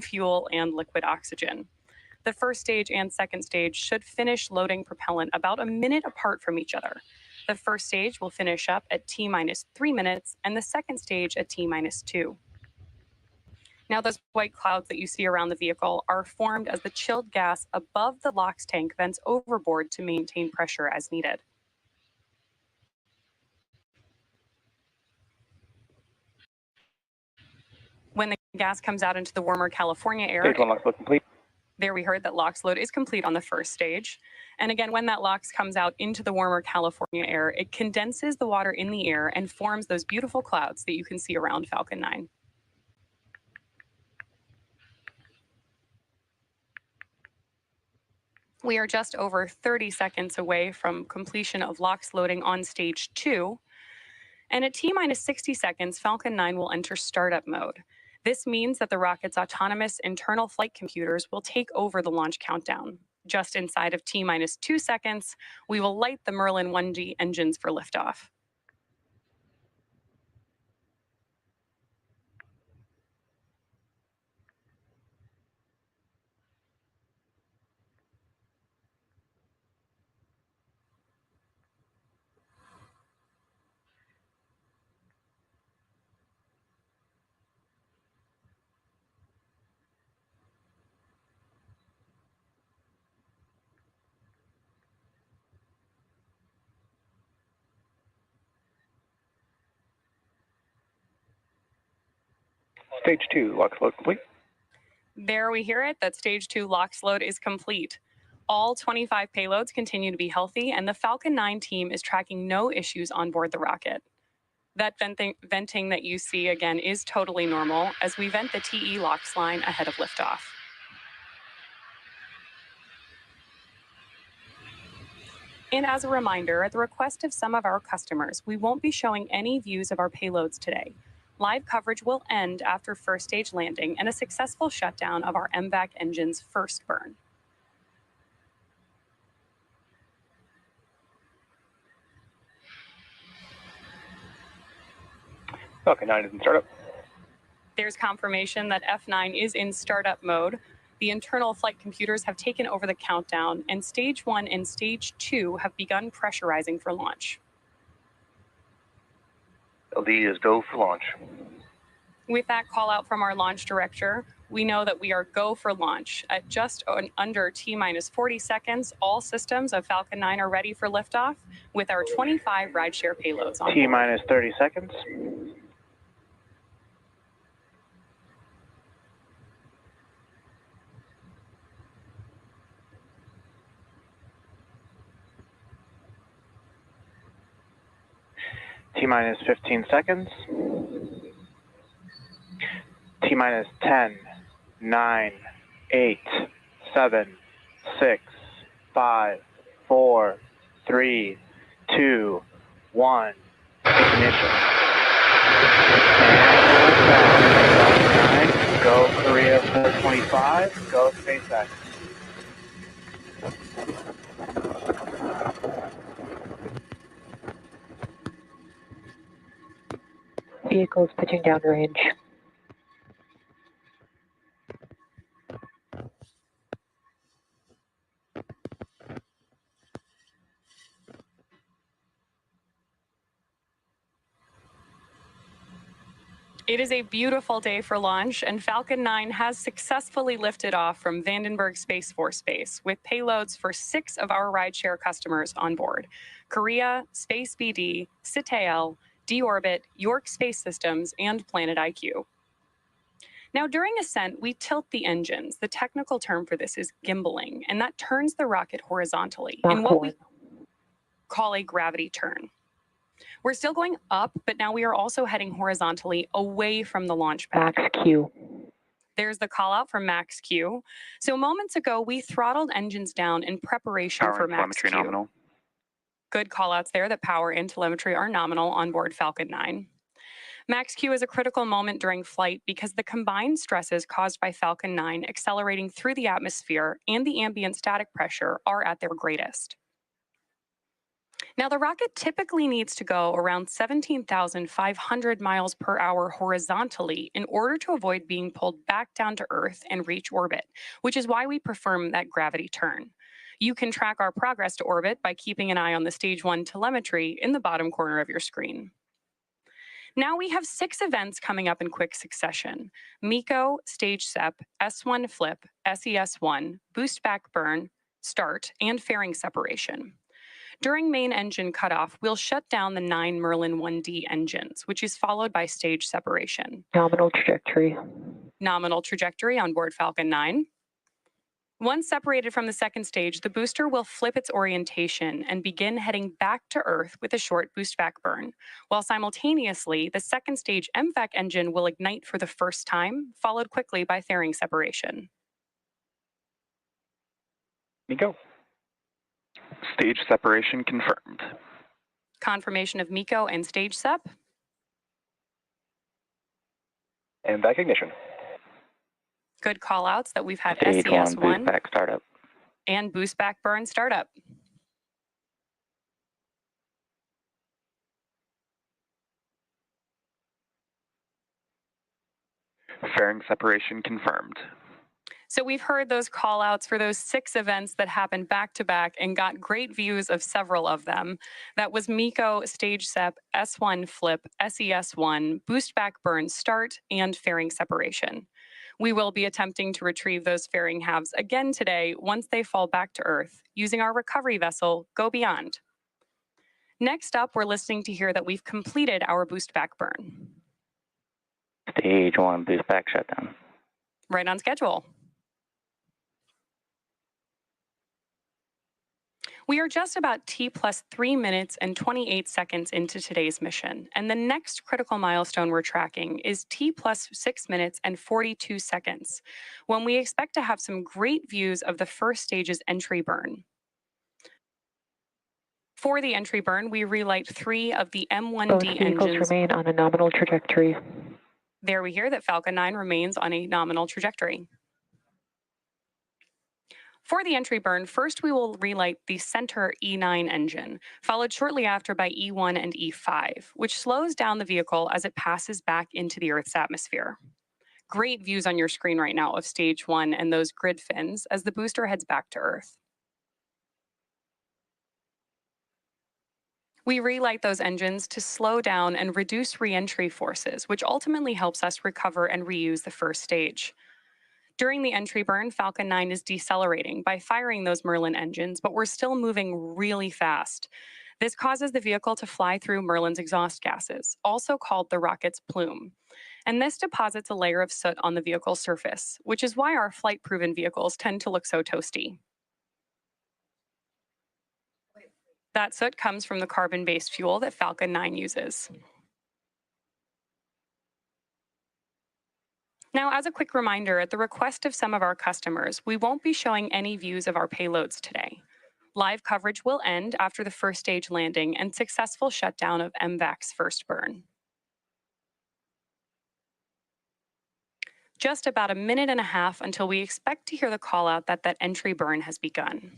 fuel and liquid oxygen. The first stage and second stage should finish loading propellant about a minute apart from each other. The first stage will finish up at T-3 minutes and the second stage at T-2. Now, those white clouds that you see around the vehicle are formed as the chilled gas above the LOX tank vents overboard to maintain pressure as needed. When the gas comes out into the warmer California air, Stage 1 LOX load complete. There we heard that LOX load is complete on the first stage. And again, when that LOX comes out into the warmer California air, it condenses the water in the air and forms those beautiful clouds that you can see around Falcon 9. We are just over 30 seconds away from completion of LOX loading on stage 2. And at T-60 seconds, Falcon 9 will enter startup mode. This means that the rocket's autonomous internal flight computers will take over the launch countdown. Just inside of T-2 seconds, we will light the Merlin 1G engines for liftoff. Stage 2 LOX load complete. There we hear it, that stage 2 LOX load is complete. All 25 payloads continue to be healthy, and the Falcon 9 team is tracking no issues on board the rocket. That venting that you see, again, is totally normal as we vent the TE LOX line ahead of liftoff. And as a reminder, at the request of some of our customers, we won't be showing any views of our payloads today. Live coverage will end after first stage landing and a successful shutdown of our MVAC engine's first burn. Falcon 9 is in startup. There's confirmation that F9 is in startup mode. The internal flight computers have taken over the countdown, and stage 1 and stage 2 have begun pressurizing for launch. LD is go for launch. With that call out from our launch director, we know that we are go for launch. At just under T-40 seconds, all systems of Falcon 9 are ready for liftoff with our 25 rideshare payloads on board. T-30 seconds. T-15 seconds. T-10, 9, 8, 7, 6, 5, 4, 3, 2, 1. Ignition. And 9, go Korea 425, go SpaceX. Vehicles pitching downrange. It is a beautiful day for launch, and Falcon 9 has successfully lifted off from Vandenberg Space Force Base with payloads for 6 of our rideshare customers on board: Korea, Space BD, CITAL, D-Orbit, York Space Systems, and Planet IQ. Now, during ascent, we tilt the engines. The technical term for this is gimbaling, and that turns the rocket horizontally in what we call a gravity turn. We're still going up, but now we are also heading horizontally away from the launch pad. Max-Q. There's the call out from Max-Q. So moments ago, we throttled engines down in preparation for Max-Q. Nominal. Good call outs there that power and telemetry are nominal on board Falcon 9. Max-Q is a critical moment during flight because the combined stresses caused by Falcon 9 accelerating through the atmosphere and the ambient static pressure are at their greatest. Now, the rocket typically needs to go around 17,500 miles per hour horizontally in order to avoid being pulled back down to Earth and reach orbit, which is why we perform that gravity turn. You can track our progress to orbit by keeping an eye on the Stage 1 telemetry in the bottom corner of your screen. Now we have 6 events coming up in quick succession: MECO, Stage SEP, S1 Flip, SES1, Boostback Burn, Start, and fairing separation. During main engine cutoff, we'll shut down the 9 Merlin 1D engines, which is followed by stage separation. Nominal trajectory. Nominal trajectory on board Falcon 9. Once separated from the second stage, the booster will flip its orientation and begin heading back to Earth with a short boostback burn, while simultaneously, the second stage MVAC engine will ignite for the first time, followed quickly by fairing separation. MECO. Stage separation confirmed. Confirmation of MECO and stage SEP. And back ignition. Good callouts that we've had Stage 1 SES1 Boostback startup. and boostback burn startup. Fairing separation confirmed. So we've heard those call outs for those 6 events that happened back to back and got great views of several of them. That was MECO, Stage SEP, S1 Flip, SES1, Boostback Burn Start, and fairing separation. We will be attempting to retrieve those fairing halves again today once they fall back to Earth using our recovery vessel, Go Beyond. Next up, we're listening to hear that we've completed our boostback burn. Stage 1 Boostback shutdown. Right on schedule. We are just about T plus 3 minutes and 28 seconds into today's mission, and the next critical milestone we're tracking is T plus 6 minutes and 42 seconds, when we expect to have some great views of the first stage's entry burn. For the entry burn, we relight 3 of the M1D Both vehicles engines. remain on a nominal trajectory. There we hear that Falcon 9 remains on a nominal trajectory. For the entry burn, first we will relight the center E9 engine, followed shortly after by E1 and E5, which slows down the vehicle as it passes back into the Earth's atmosphere. Great views on your screen right now of Stage 1 and those grid fins as the booster heads back to Earth. We relight those engines to slow down and reduce re-entry forces, which ultimately helps us recover and reuse the first stage. During the entry burn, Falcon 9 is decelerating by firing those Merlin engines, but we're still moving really fast. This causes the vehicle to fly through Merlin's exhaust gases, also called the rocket's plume. And this deposits a layer of soot on the vehicle's surface, which is why our flight-proven vehicles tend to look so toasty. That soot comes from the carbon-based fuel that Falcon 9 uses. Now, as a quick reminder, at the request of some of our customers, we won't be showing any views of our payloads today. Live coverage will end after the first stage landing and successful shutdown of MVAC's first burn. Just about a minute and a half until we expect to hear the call out that that entry burn has begun.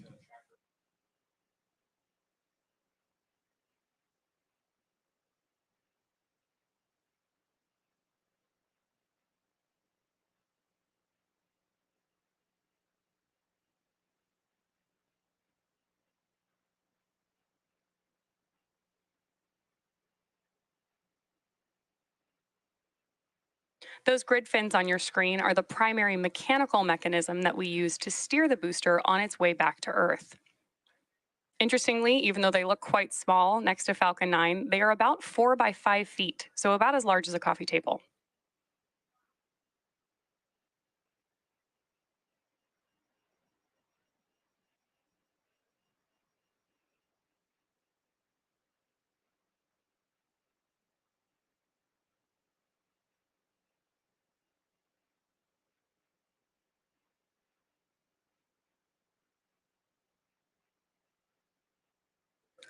Those grid fins on your screen are the primary mechanical mechanism that we use to steer the booster on its way back to Earth. Interestingly, even though they look quite small next to Falcon 9, they are about 4 by 5 feet, so about as large as a coffee table.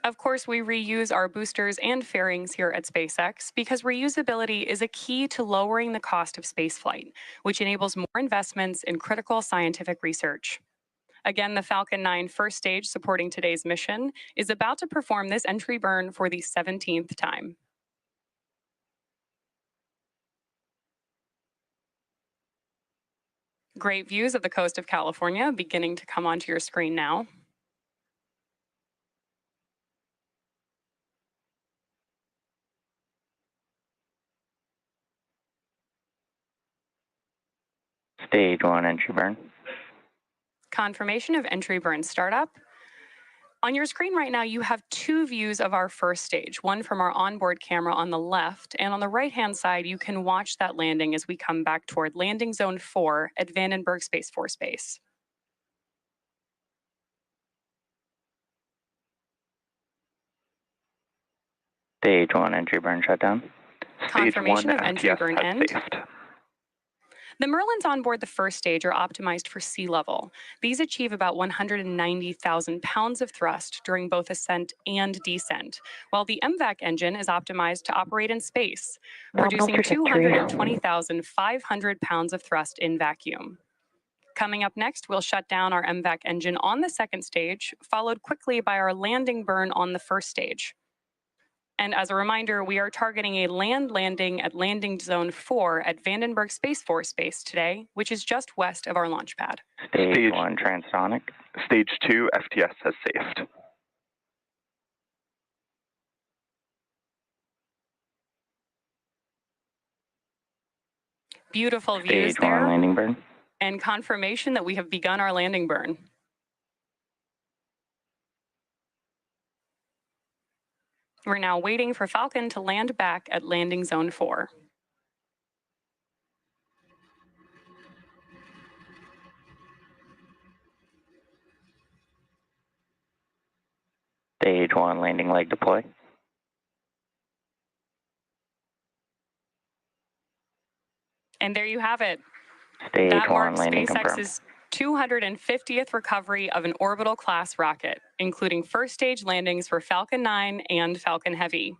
Of course, we reuse our boosters and fairings here at SpaceX because reusability is a key to lowering the cost of spaceflight, which enables more investments in critical scientific research. Again, the Falcon 9 first stage supporting today's mission is about to perform this entry burn for the 17th time. Great views of the coast of California beginning to come onto your screen now. Stage 1 entry burn. Confirmation of entry burn startup. On your screen right now, you have two views of our first stage, one from our onboard camera on the left, and on the right-hand side, you can watch that landing as we come back toward landing zone 4 at Vandenberg Space Force Base. Stage 1 entry burn shutdown. Confirmation Stage 1 of entry FTS burn has end. saved. The Merlins on board the first stage are optimized for sea level. These achieve about 190,000 pounds of thrust during both ascent and descent, while the MVAC engine is optimized to operate in space, Nominal producing trajectory. 220,500 pounds of thrust in vacuum. Coming up next, we'll shut down our MVAC engine on the second stage, followed quickly by our landing burn on the first stage. And as a reminder, we are targeting a land landing at landing zone 4 at Vandenberg Space Force Base today, which is just west of our launch pad. Stage 1 transonic. Stage 2 FTS has saved. Beautiful views Stage 1 there, landing burn. and confirmation that we have begun our landing burn. We're now waiting for Falcon to land back at landing zone 4. Stage 1 landing leg deploy. And there you have it. Stage That 1 marks landing confirmed. SpaceX's 250th recovery of an orbital class rocket, including first stage landings for Falcon 9 and Falcon Heavy.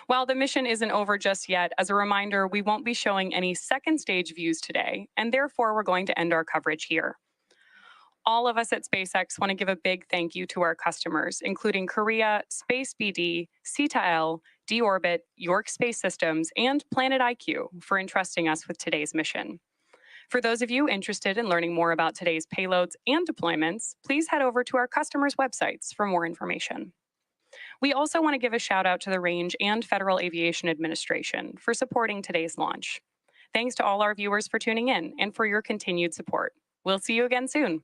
While the mission isn't over just yet, as a reminder, we won't be showing any second stage views today, and therefore we're going to end our coverage here. All of us at SpaceX want to give a big thank you to our customers, including Korea, Space BD, C-L, D-Orbit, York Space Systems, and Planet IQ for entrusting us with today's mission. For those of you interested in learning more about today's payloads and deployments, please head over to our customers' websites for more information. We also want to give a shout out to the Range and Federal Aviation Administration for supporting today's launch. Thanks to all our viewers for tuning in and for your continued support. We'll see you again soon.